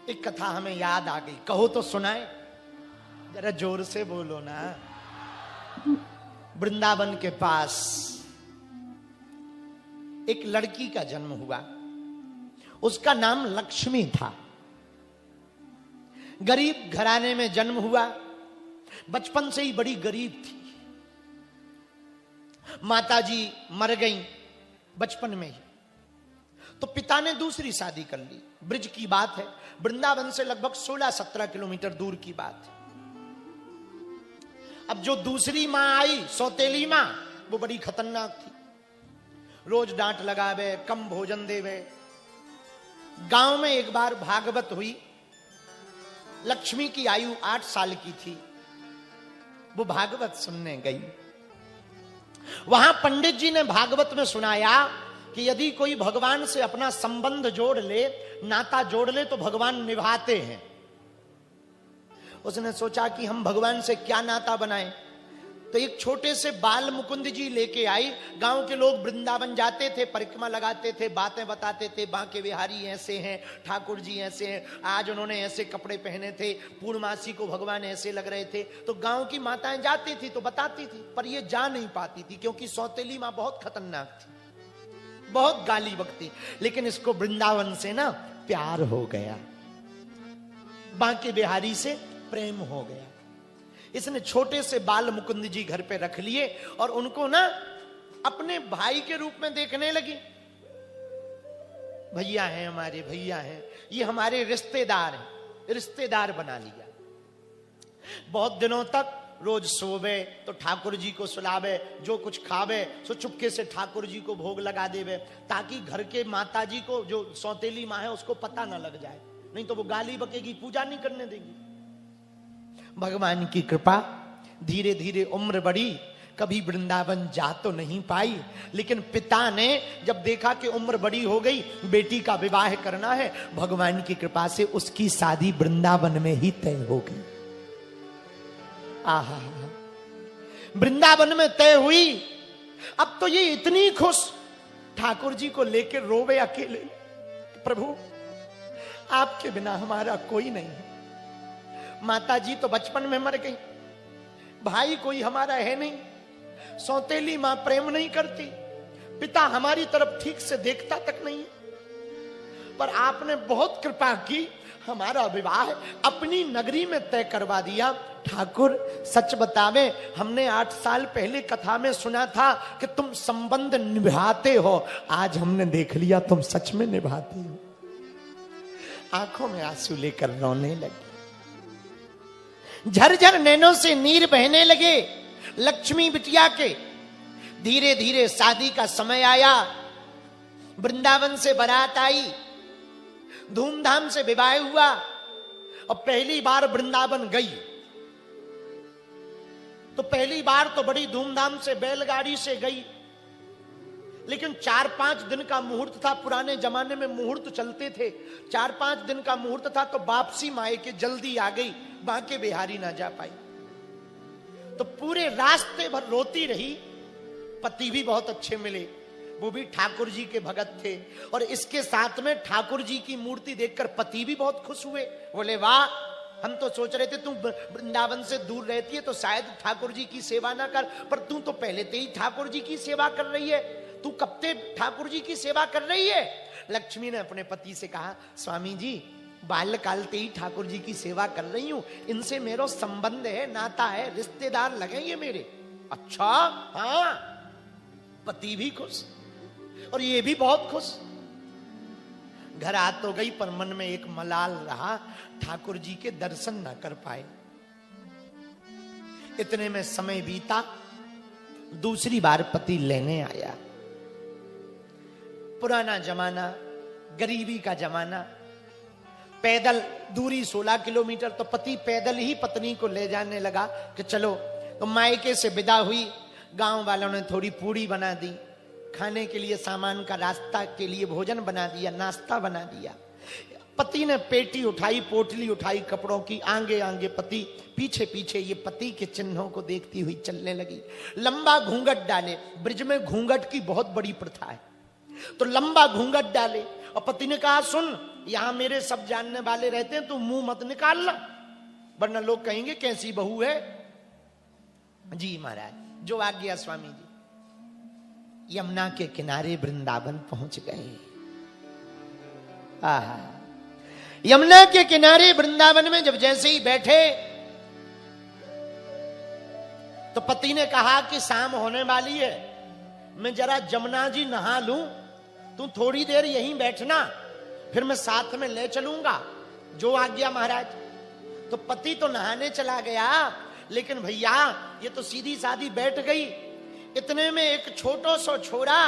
एक कथा हमें याद आ गई, कहो तो सुनाए, जरा जोर से बोलो ना। वृंदावन के पास एक लड़की का जन्म हुआ, उसका नाम लक्ष्मी था। गरीब घराने में जन्म हुआ, बचपन से ही बड़ी गरीब थी। माताजी मर गईं बचपन में ही, तो पिता ने दूसरी शादी कर ली। ब्रिज की बात है, वृंदावन से लगभग 16-17 किलोमीटर दूर की बात है। अब जो दूसरी मां आई, सौतेली मां, वो बड़ी खतरनाक थी। रोज डांट लगावे, कम भोजन देवे। गांव में एक बार भागवत हुई। लक्ष्मी की आयु 8 साल की थी। वो भागवत सुनने गई। वहां पंडित जी ने भागवत में सुनाया कि यदि कोई भगवान से अपना संबंध जोड़ ले, नाता जोड़ ले, तो भगवान निभाते हैं। उसने सोचा कि हम भगवान से क्या नाता बनाएं, तो एक छोटे से बाल मुकुंद जी लेके आई। गांव के लोग वृंदावन जाते थे, परिक्रमा लगाते थे, बातें बताते थे, बांके बिहारी ऐसे हैं, ठाकुर जी ऐसे हैं, आज उन्होंने ऐसे कपड़े पहने थे, पूर्णमासी को भगवान ऐसे लग रहे थे। तो गांव की माताएं जाती थी तो बताती थी, पर ये जा नहीं पाती थी, क्योंकि सौतेली मां बहुत खतरनाक थी, बहुत गाली बकती। लेकिन इसको वृंदावन से ना प्यार हो गया, बांके बिहारी से प्रेम हो गया। इसने छोटे से बाल मुकुंद जी घर पे रख लिए और उनको ना अपने भाई के रूप में देखने लगी। भैया हैं हमारे, भैया हैं, ये हमारे रिश्तेदार हैं, रिश्तेदार बना लिया। बहुत दिनों तक रोज सोवे तो ठाकुर जी को सुलावे, जो कुछ खावे सो चुपके से ठाकुर जी को भोग लगा देवे, ताकि घर के माता जी को, जो सौतेली मां है, उसको पता ना लग जाए, नहीं तो वो गाली बकेगी, पूजा नहीं करने देगी। भगवान की कृपा, धीरे धीरे उम्र बढ़ी। कभी वृंदावन जा तो नहीं पाई, लेकिन पिता ने जब देखा कि उम्र बड़ी हो गई, बेटी का विवाह करना है, भगवान की कृपा से उसकी शादी वृंदावन में ही तय हो गई। आहा, वृंदावन में तय हुई। अब तो ये इतनी खुश, ठाकुर जी को लेकर रोवे अकेले, प्रभु आपके बिना हमारा कोई नहीं है। माता जी तो बचपन में मर गई, भाई कोई हमारा है नहीं, सौतेली मां प्रेम नहीं करती, पिता हमारी तरफ ठीक से देखता तक नहीं है। पर आपने बहुत कृपा की, हमारा विवाह अपनी नगरी में तय करवा दिया। ठाकुर सच बतावे, हमने 8 साल पहले कथा में सुना था कि तुम संबंध निभाते हो, आज हमने देख लिया तुम सच में निभाते हो। आंखों में आंसू लेकर रोने लगी, झरझर नैनों से नीर बहने लगे लक्ष्मी बिटिया के। धीरे धीरे शादी का समय आया, वृंदावन से बारात आई, धूमधाम से विवाह हुआ। और पहली बार वृंदावन गई तो पहली बार तो बड़ी धूमधाम से बैलगाड़ी से गई, लेकिन 4-5 दिन का मुहूर्त था। पुराने जमाने में मुहूर्त चलते थे, 4-5 दिन का मुहूर्त था, तो वापसी माए के जल्दी आ गई, बांके बिहारी ना जा पाई। तो पूरे रास्ते भर रोती रही। पति भी बहुत अच्छे मिले, वो भी ठाकुर जी के भगत थे, और इसके साथ में ठाकुर जी की मूर्ति देखकर पति भी बहुत खुश हुए। बोले वाह, हम तो सोच रहे थे तू वृंदावन से दूर रहती है तो शायद ठाकुर जी की सेवा ना कर, पर तू तो पहले से ही ठाकुर जी की सेवा कर रही है, तू कब से ठाकुर जी की सेवा कर रही है। लक्ष्मी ने अपने पति से कहा, स्वामी जी बाल्यकाल से ही ठाकुर जी की सेवा कर रही हूं, इनसे मेरा संबंध है, नाता है, रिश्तेदार लगे ये मेरे। अच्छा, हाँ। पति भी खुश और ये भी बहुत खुश। घर आ तो गई, पर मन में एक मलाल रहा, ठाकुर जी के दर्शन ना कर पाए। इतने में समय बीता, दूसरी बार पति लेने आया। पुराना जमाना, गरीबी का जमाना, पैदल दूरी 16 किलोमीटर, तो पति पैदल ही पत्नी को ले जाने लगा कि चलो। तो मायके से विदा हुई, गांव वालों ने थोड़ी पूड़ी बना दी, खाने के लिए सामान का रास्ता के लिए भोजन बना दिया, नाश्ता बना दिया। पति ने पेटी उठाई, पोटली उठाई कपड़ों की, आगे आगे पति, पीछे पीछे ये पति के चिन्हों को देखती हुई चलने लगी। लंबा घूंघट डाले, ब्रिज में घूंघट की बहुत बड़ी प्रथा है, तो लंबा घूंघट डाले। और पति ने कहा, सुन यहां मेरे सब जानने वाले रहते हैं, तू मुंह मत निकालना, वरना लोग कहेंगे कैसी बहू है। जी महाराज, जो आज्ञा स्वामी जी। यमुना के किनारे वृंदावन पहुंच गए। आहा, यमुना के किनारे वृंदावन में जब जैसे ही बैठे तो पति ने कहा कि शाम होने वाली है, मैं जरा जमुना जी नहा लूं, तू थोड़ी देर यहीं बैठना, फिर मैं साथ में ले चलूंगा। जो आज्ञा महाराज। तो पति तो नहाने चला गया, लेकिन भैया ये तो सीधी सादी बैठ गई। इतने में एक छोटो सो छोरा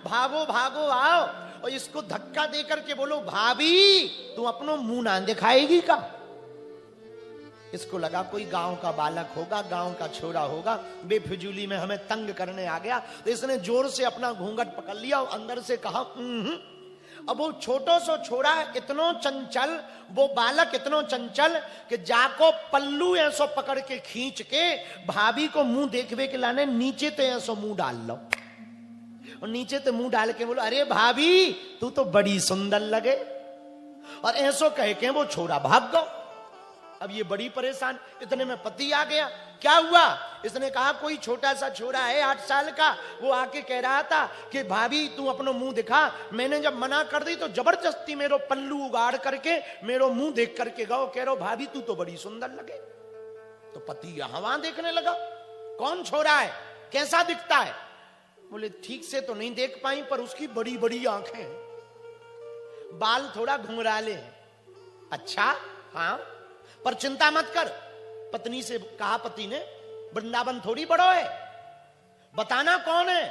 भागो भागो आओ और इसको धक्का देकर के बोलो, भाभी तू अपनो मुंह ना दिखाएगी का। इसको लगा कोई गांव का बालक होगा, गांव का छोरा होगा, बेफिजूली में हमें तंग करने आ गया। तो इसने जोर से अपना घूंघट पकड़ लिया और अंदर से कहा अब वो छोटो सो छोरा इतनो चंचल, वो बालक इतनो चंचल कि जाको पल्लू ऐसो पकड़ के खींच के भाभी को मुंह देखवे के लाने नीचे तो ऐसो मुंह डाल लो, और नीचे तो मुंह डाल के बोलो, अरे भाभी तू तो बड़ी सुंदर लगे, और ऐसो कह के वो छोरा भाग गो। अब ये बड़ी परेशान। इतने में पति आ गया। क्या हुआ? इसने कहा कोई छोटा सा छोरा है 8 साल का, वो आके कह रहा था कि भाभी तू अपनो मुंह दिखा। मैंने जब मना कर दी तो जबरदस्ती मेरो पल्लू उगाड़ करके मेरो मुंह देख करके गो, कह रहा भाभी तू तो बड़ी सुंदर लगे। तो पति यहां वहां देखने लगा, कौन छोरा है, कैसा दिखता है? बोले ठीक से तो नहीं देख पाई, पर उसकी बड़ी बड़ी आंखें हैं, बाल थोड़ा घुंघराले हैं। अच्छा हाँ, पर चिंता मत कर। पत्नी से कहा पति ने, वृंदावन थोड़ी बड़ो है, बताना कौन है।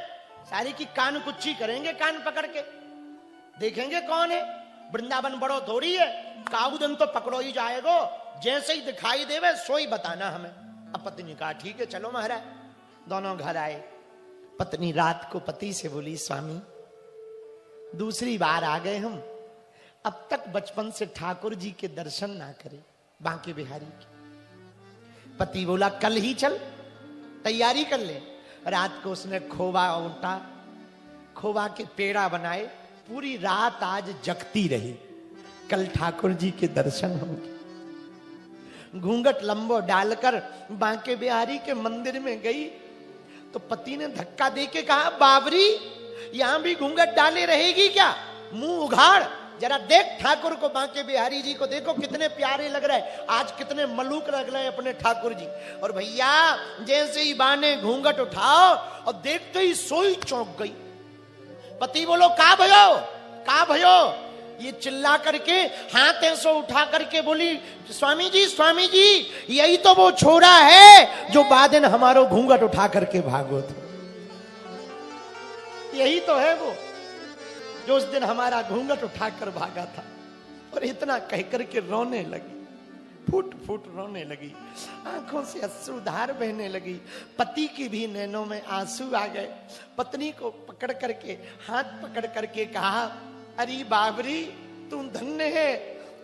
सारी की कान कुच्ची करेंगे, कान पकड़ के देखेंगे कौन है। वृंदावन बड़ो थोड़ी है, काउदन तो पकड़ो ही जाएगो, जैसे ही दिखाई देवे सोई बताना हमें। अब पत्नी कहा ठीक है चलो महाराज। दोनों घर आए। पत्नी रात को पति से बोली, स्वामी दूसरी बार आ गए हम, अब तक बचपन से ठाकुर जी के दर्शन ना करे, बांके बिहारी की। पति बोला कल ही चल, तैयारी कर ले। रात को उसने खोवा उठा, खोवा के पेड़ा बनाए, पूरी रात आज जगती रही, कल ठाकुर जी के दर्शन होंगे। घूंघट लंबो डालकर बांके बिहारी के मंदिर में गई तो पति ने धक्का देके कहा, बाबरी यहां भी घूंघट डाले रहेगी क्या? मुंह उघाड़, जरा देख ठाकुर को, बांके बिहारी जी को देखो कितने प्यारे लग रहे हैं, आज कितने मलूक लग रहे हैं अपने ठाकुर जी। और भैया जैसे ही बाने घूंघट उठाओ और देखते ही सोई चौंक गई। पति बोलो का भयो, का भयो? ये चिल्ला करके हाथ ऐसो उठा करके बोली, स्वामी जी यही तो वो छोरा है जो बादन हमारो घूंघट उठा करके भागो थे। यही तो है वो जो उस दिन हमारा घूंघट उठाकर भागा था। और इतना कहकर के रोने लगी, फूट फूट रोने लगी, आंखों से अश्रुधार बहने लगी। पति की भी नैनों में आंसू आ गए। पत्नी को पकड़ करके, हाथ पकड़ करके कहा, अरे बाबरी तू धन्य है,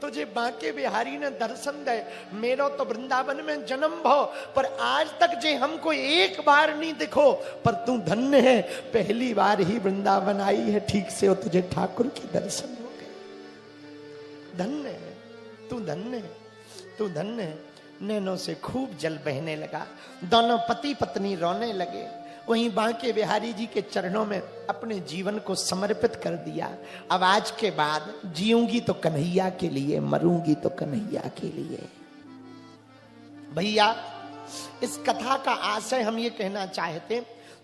तुझे बांके बिहारी ने दर्शन दे। मेरो तो वृंदावन में जन्म भो, पर आज तक जे हमको एक बार नहीं दिखो, पर तू धन्य है, पहली बार ही वृंदावन आई है ठीक से और तुझे ठाकुर के दर्शन हो गए। धन्य है तू, धन्य है तू, धन्य है। नैनों से खूब जल बहने लगा। दोनों पति पत्नी रोने लगे। वहीं बांके बिहारी जी के चरणों में अपने जीवन को समर्पित कर दिया। अब आज के बाद जीऊंगी तो कन्हैया के लिए, मरूंगी तो कन्हैया के लिए। भैया इस कथा का आशय हम ये कहना चाहते,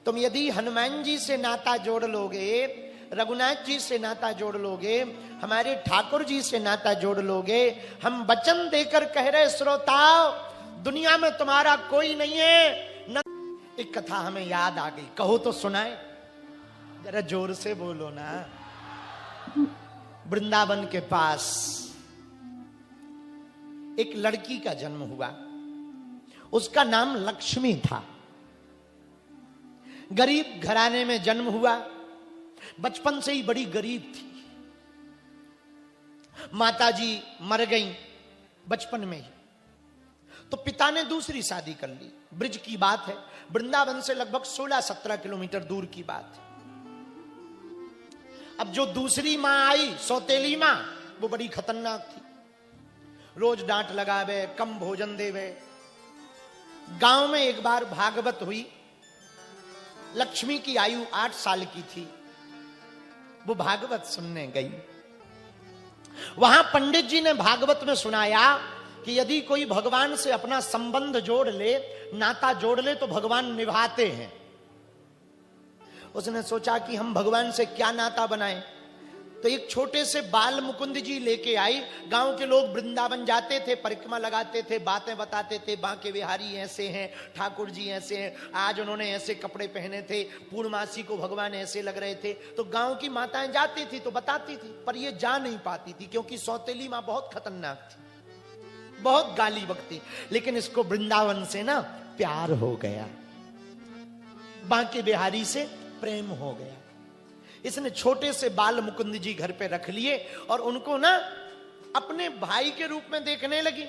तुम यदि हनुमान जी से नाता जोड़ लोगे, रघुनाथ जी से नाता जोड़ लोगे, हमारे ठाकुर जी से नाता जोड़ लोगे, हम वचन देकर कह रहे श्रोताओ दुनिया में तुम्हारा कोई नहीं है। एक कथा हमें याद आ गई, कहो तो सुनाए, जरा जोर से बोलो ना। वृंदावन के पास एक लड़की का जन्म हुआ, उसका नाम लक्ष्मी था। गरीब घराने में जन्म हुआ, बचपन से ही बड़ी गरीब थी। माताजी मर गईं बचपन में ही, तो पिता ने दूसरी शादी कर ली। ब्रिज की बात है, वृंदावन से लगभग 16-17 किलोमीटर दूर की बात है। अब जो दूसरी मां आई, सौतेली मां, वो बड़ी खतरनाक थी। रोज डांट लगावे, कम भोजन देवे। गांव में एक बार भागवत हुई। लक्ष्मी की आयु 8 साल की थी। वो भागवत सुनने गई। वहां पंडित जी ने भागवत में सुनाया कि यदि कोई भगवान से अपना संबंध जोड़ ले, नाता जोड़ ले, तो भगवान निभाते हैं। उसने सोचा कि हम भगवान से क्या नाता बनाएं। तो एक छोटे से बाल मुकुंद जी लेके आई। गांव के लोग वृंदावन जाते थे, परिक्रमा लगाते थे, बातें बताते थे, बांके बिहारी ऐसे हैं, ठाकुर जी ऐसे हैं, आज उन्होंने ऐसे कपड़े पहने थे, पूर्णमासी को भगवान ऐसे लग रहे थे। तो गांव की माताएं जाती थी तो बताती थी, पर ये जा नहीं पाती थी क्योंकि सौतेली मां बहुत खतरनाक थी, बहुत गाली बकती। लेकिन इसको वृंदावन से ना प्यार हो गया, बांके बिहारी से प्रेम हो गया। इसने छोटे से बाल मुकुंद जी घर पे रख लिए और उनको ना अपने भाई के रूप में देखने लगी।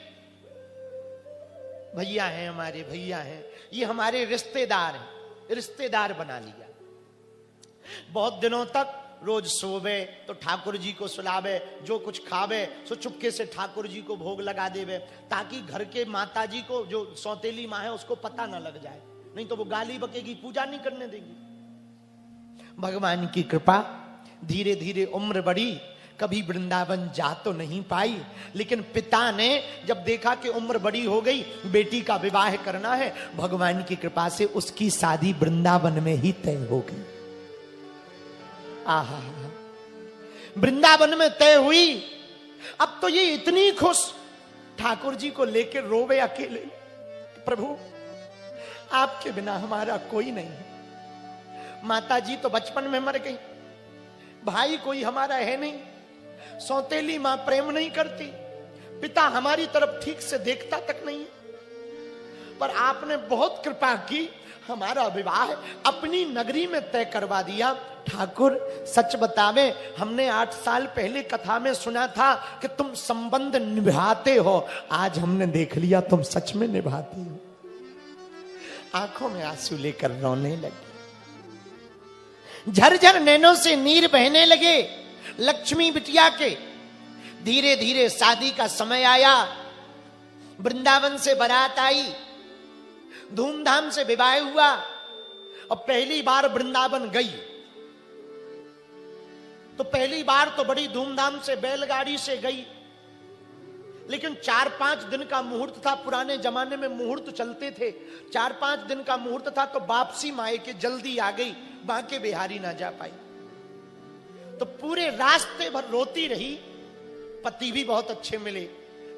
भैया हैं हमारे, भैया हैं, ये हमारे रिश्तेदार हैं, रिश्तेदार बना लिया। बहुत दिनों तक रोज सोवे तो ठाकुर जी को सुलावे, जो कुछ खावे सो चुपके से ठाकुर जी को भोग लगा देवे, ताकि घर के माता जी को, जो सौतेली माँ है, उसको पता ना लग जाए, नहीं तो वो गाली बकेगी, पूजा नहीं करने देगी। भगवान की कृपा, धीरे धीरे उम्र बढ़ी। कभी वृंदावन जा तो नहीं पाई, लेकिन पिता ने जब देखा कि उम्र बड़ी हो गई, बेटी का विवाह करना है, भगवान की कृपा से उसकी शादी वृंदावन में ही तय हो गई। आहा, वृंदावन में तय हुई। अब तो ये इतनी खुश, ठाकुर जी को लेकर रोवे अकेले, प्रभु आपके बिना हमारा कोई नहीं है। माता जी तो बचपन में मर गई, भाई कोई हमारा है नहीं, सौतेली मां प्रेम नहीं करती, पिता हमारी तरफ ठीक से देखता तक नहीं है। पर आपने बहुत कृपा की, हमारा विवाह अपनी नगरी में तय करवा दिया। ठाकुर सच बतावे, हमने 8 साल पहले कथा में सुना था कि तुम संबंध निभाते हो, आज हमने देख लिया तुम सच में निभाते हो। आंखों में आंसू लेकर रोने लगी, झरझर नैनों से नीर बहने लगे लक्ष्मी बिटिया के। धीरे धीरे शादी का समय आया, वृंदावन से बारात आई, धूमधाम से विवाह हुआ। और पहली बार वृंदावन गई तो पहली बार तो बड़ी धूमधाम से बैलगाड़ी से गई, लेकिन 4-5 दिन का मुहूर्त था। पुराने जमाने में मुहूर्त चलते थे, 4-5 दिन का मुहूर्त था, तो वापसी माए के जल्दी आ गई, बांके बिहारी ना जा पाई। तो पूरे रास्ते भर रोती रही। पति भी बहुत अच्छे मिले,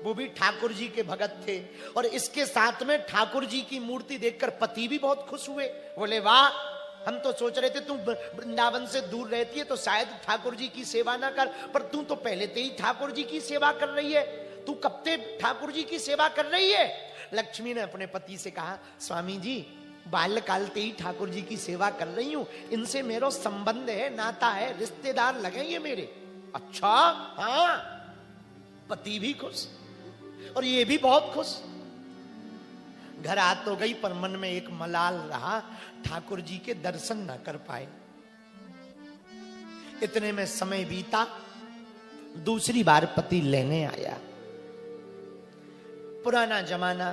वो भी ठाकुर जी के भगत थे, और इसके साथ में ठाकुर जी की मूर्ति देखकर पति भी बहुत खुश हुए। बोले वाह, हम तो सोच रहे थे तू वृंदावन से दूर रहती है तो शायद ठाकुर जी की सेवा ना कर, पर तू तो पहले से ही ठाकुर जी की सेवा कर रही है, तू कब से ठाकुर जी की सेवा कर रही है। लक्ष्मी ने अपने पति से कहा, स्वामी जी बाल्यकाल से ही ठाकुर जी की सेवा कर रही हूं, इनसे मेरा संबंध है, नाता है, रिश्तेदार लगे ये मेरे। अच्छा, हाँ। पति भी खुश और ये भी बहुत खुश। घर आ तो गई, पर मन में एक मलाल रहा, ठाकुर जी के दर्शन ना कर पाए। इतने में समय बीता, दूसरी बार पति लेने आया। पुराना जमाना,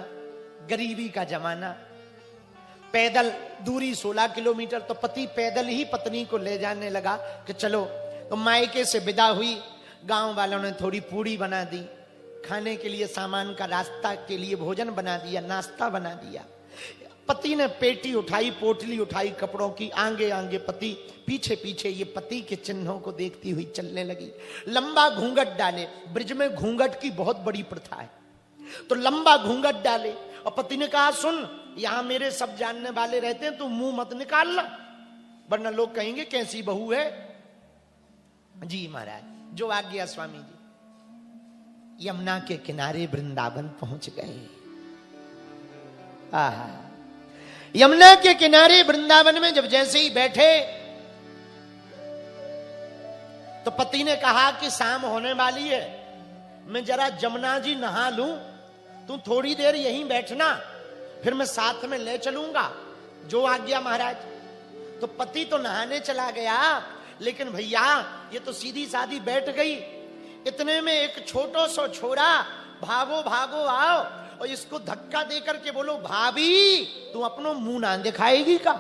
गरीबी का जमाना, पैदल दूरी 16 किलोमीटर, तो पति पैदल ही पत्नी को ले जाने लगा कि चलो। तो मायके से विदा हुई, गांव वालों ने थोड़ी पूड़ी बना दी, खाने के लिए सामान का रास्ता के लिए भोजन बना दिया, नाश्ता बना दिया। पति ने पेटी उठाई, पोटली उठाई कपड़ों की, आगे आगे पति, पीछे पीछे ये पति के चिन्हों को देखती हुई चलने लगी। लंबा घूंघट डाले, ब्रिज में घूंघट की बहुत बड़ी प्रथा है, तो लंबा घूंघट डाले। और पति ने कहा, सुन, यहां मेरे सब जानने वाले रहते हैं, तू मुंह मत निकालना, वरना लोग कहेंगे कैसी बहू है। जी महाराज, जो आज्ञा स्वामी जी। यमुना के किनारे वृंदावन पहुंच गए। आहा, यमुना के किनारे वृंदावन में जब जैसे ही बैठे तो पति ने कहा कि शाम होने वाली है, मैं जरा जमुना जी नहा लूं, तू थोड़ी देर यहीं बैठना, फिर मैं साथ में ले चलूंगा। जो आज्ञा महाराज। तो पति तो नहाने चला गया, लेकिन भैया ये तो सीधी सादी बैठ गई। इतने में एक छोटो सो छोरा भागो भागो आओ और इसको धक्का देकर के बोलो, भाभी तू अपनो मुंह ना दिखाएगी का?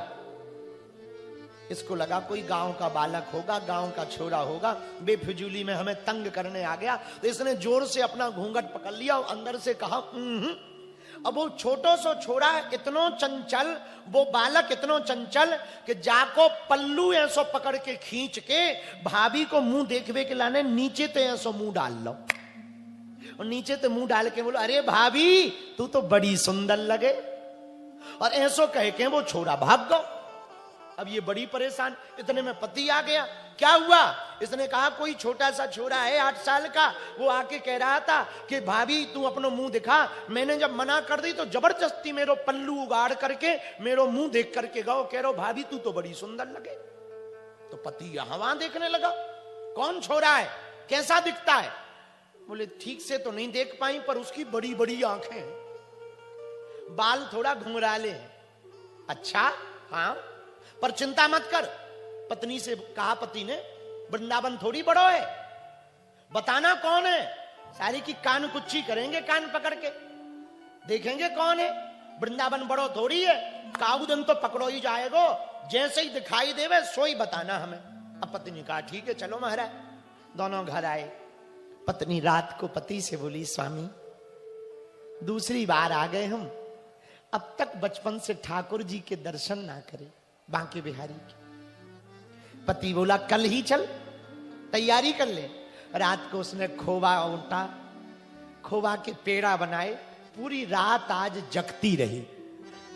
इसको लगा कोई गांव का बालक होगा, गांव का छोरा होगा, बेफिजूली में हमें तंग करने आ गया। तो इसने जोर से अपना घूंघट पकड़ लिया और अंदर से कहा अब वो छोटो सो छोरा इतनो चंचल, वो बालक इतनो चंचल कि जाको पल्लू ऐसो पकड़ के खींच के भाभी को मुंह देखवे के लाने नीचे तो ऐसो मुंह डाल लो और नीचे तो मुंह डाल के बोलो, अरे भाभी तू तो बड़ी सुंदर लगे। और ऐसो कह के वो छोरा भाग गो। अब ये बड़ी परेशान। इतने में पति आ गया। क्या हुआ? इसने कहा कोई छोटा सा छोरा है 8 साल का, वो आके कह रहा था कि भाभी तू अपनो मुंह दिखा। मैंने जब मना कर दी तो जबरदस्ती मेरो पल्लू उगाड़ करके मेरो मुंह देख करके गो, कह रहा भाभी तू तो बड़ी सुंदर लगे। तो पति यहां वहां देखने लगा, कौन छोरा है, कैसा दिखता है? बोले ठीक से तो नहीं देख पाई, पर उसकी बड़ी बड़ी आंखें हैं, बाल थोड़ा घुंघराले हैं। अच्छा हाँ, पर चिंता मत कर। पत्नी से कहा पति ने, वृंदावन थोड़ी बड़ो है, बताना कौन है। सारी की कान कुच्ची करेंगे, कान पकड़ के देखेंगे कौन है। वृंदावन बड़ो थोड़ी है, काउदन तो पकड़ो ही जाएगो, जैसे ही दिखाई देवे सोई बताना हमें। अब पत्नी ने कहा ठीक है चलो महाराज। दोनों घर आए। पत्नी रात को पति से बोली, स्वामी दूसरी बार आ गए हम, अब तक बचपन से ठाकुर जी के दर्शन ना करे, बांके बिहारी के। पति बोला कल ही चल, तैयारी कर ले। रात को उसने खोवा ऊंटा, खोवा के पेड़ा बनाए, पूरी रात आज जगती रही,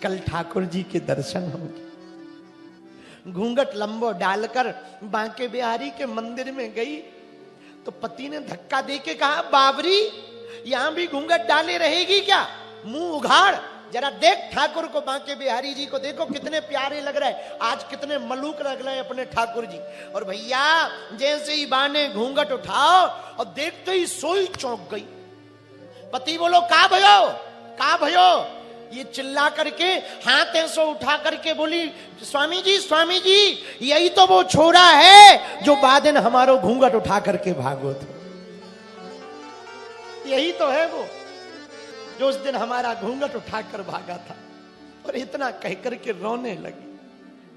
कल ठाकुर जी के दर्शन होंगे। घूंघट लंबो डालकर बांके बिहारी के मंदिर में गई तो पति ने धक्का देके कहा, बाबरी यहां भी घूंघट डाले रहेगी क्या? मुंह उघाड़, जरा देख ठाकुर को, बांके बिहारी जी को देखो कितने प्यारे लग रहे हैं, आज कितने मलूक लग रहे हैं अपने ठाकुर जी। और भैया जैसे ही बाने घूंघट उठाओ और देखते ही सोई चौंक गई। पति बोलो का भयो, का भयो? ये चिल्ला करके हाथ ऐसो उठा करके बोली, स्वामी जी यही तो वो छोरा है जो बाद में हमारो घूंघट उठा करके भागो थे। यही तो है वो जो उस दिन हमारा घूंघट उठाकर भागा था। और इतना कह करके रोने लगी,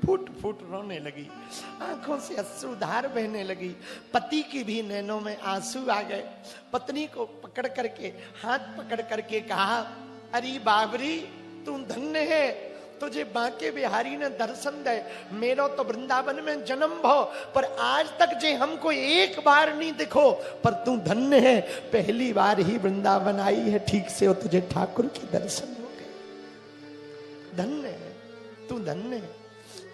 फूट फूट रोने लगी, आंखों से अश्रुधार बहने लगी। पति की भी नैनों में आंसू आ गए। पत्नी को पकड़ करके, हाथ पकड़ करके कहा, अरे बाबरी तू धन्य है, तुझे बांके बिहारी ने दर्शन दे। मेरो तो वृंदावन में जन्म भो, पर आज तक जे हमको एक बार नहीं दिखो, पर तू धन्य है, पहली बार ही वृंदावन आई है ठीक से और तुझे ठाकुर के दर्शन हो गए। धन्य है तू, धन्य है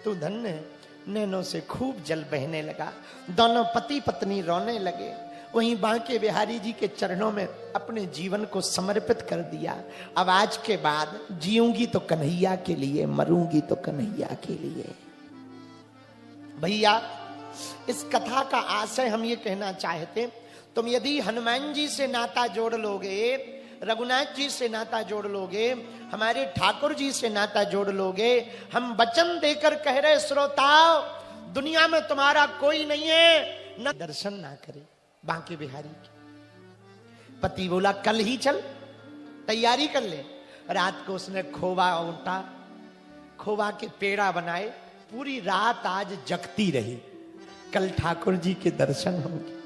तू, धन्य है। नैनों से खूब जल बहने लगा। दोनों पति पत्नी रोने लगे। वहीं बांके बिहारी जी के चरणों में अपने जीवन को समर्पित कर दिया। अब आज के बाद जीऊंगी तो कन्हैया के लिए, मरूंगी तो कन्हैया के लिए। भैया इस कथा का आशय हम ये कहना चाहते, तुम यदि हनुमान जी से नाता जोड़ लोगे, रघुनाथ जी से नाता जोड़ लोगे, हमारे ठाकुर जी से नाता जोड़ लोगे, हम वचन देकर कह रहे श्रोताओ, दुनिया में तुम्हारा कोई नहीं है न दर्शन ना करे बांके बिहारी की। पति बोला कल ही चल, तैयारी कर ले। रात को उसने खोवा ऊंटा, खोवा के पेड़ा बनाए, पूरी रात आज जगती रही, कल ठाकुर जी के दर्शन होंगे।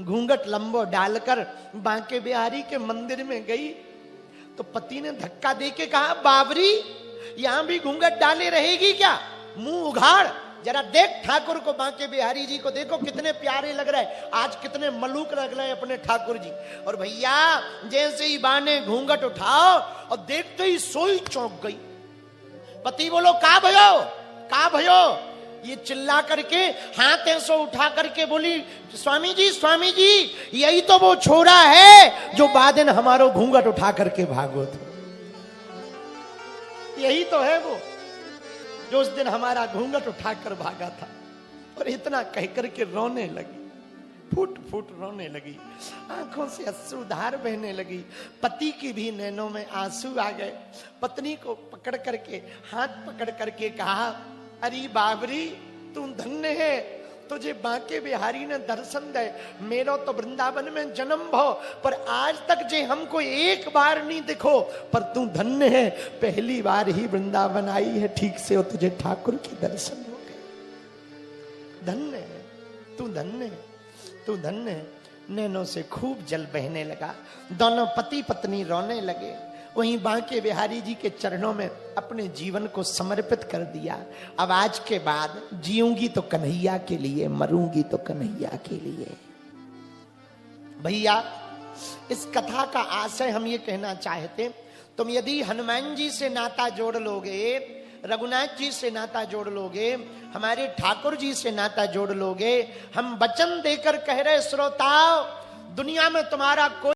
घूंघट लंबो डालकर बांके बिहारी के मंदिर में गई तो पति ने धक्का देके कहा, बाबरी यहां भी घूंघट डाले रहेगी क्या? मुंह उघाड़, जरा देख ठाकुर को, बांके बिहारी जी को देखो कितने प्यारे लग रहे हैं, आज कितने मलूक लग रहे हैं अपने ठाकुर जी। और भैया जैसे ही बाने घूंघट उठाओ और देखते ही सोई चौंक गई। पति बोलो का भयो, का भयो? ये चिल्ला करके हाथ ऐसो उठा करके बोली, स्वामी जी यही तो वो छोरा है जो बाद में हमारो घूंघट उठा करके भागो थे। यही तो है वो जो उस दिन हमारा घूंघट उठाकर भागा था। और इतना कह करके रोने लगी, फूट फूट रोने लगी, आंखों से अश्रुधार बहने लगी। पति की भी नैनों में आंसू आ गए। पत्नी को पकड़ करके, हाथ पकड़ करके कहा, अरे बाबरी तू धन्य है, तुझे बांके बिहारी ने दर्शन दे। मेरो तो वृंदावन में जन्म भो, पर आज तक जे हमको एक बार नहीं दिखो, पर तू धन्य है, पहली बार ही वृंदावन आई है ठीक से और तुझे ठाकुर के दर्शन हो गए। धन्य है तू, धन्य है तू, धन्य है। नैनों से खूब जल बहने लगा, दोनों पति पत्नी रोने लगे। वहीं बांके बिहारी जी के चरणों में अपने जीवन को समर्पित कर दिया। अब आज के बाद जीऊंगी तो कन्हैया के लिए, मरूंगी तो कन्हैया के लिए। भैया, इस कथा का आशय हम ये कहना चाहते, तुम यदि हनुमान जी से नाता जोड़ लोगे, रघुनाथ जी से नाता जोड़ लोगे, हमारे ठाकुर जी से नाता जोड़ लोगे, हम वचन देकर कह रहे श्रोताओ, दुनिया में तुम्हारा कोई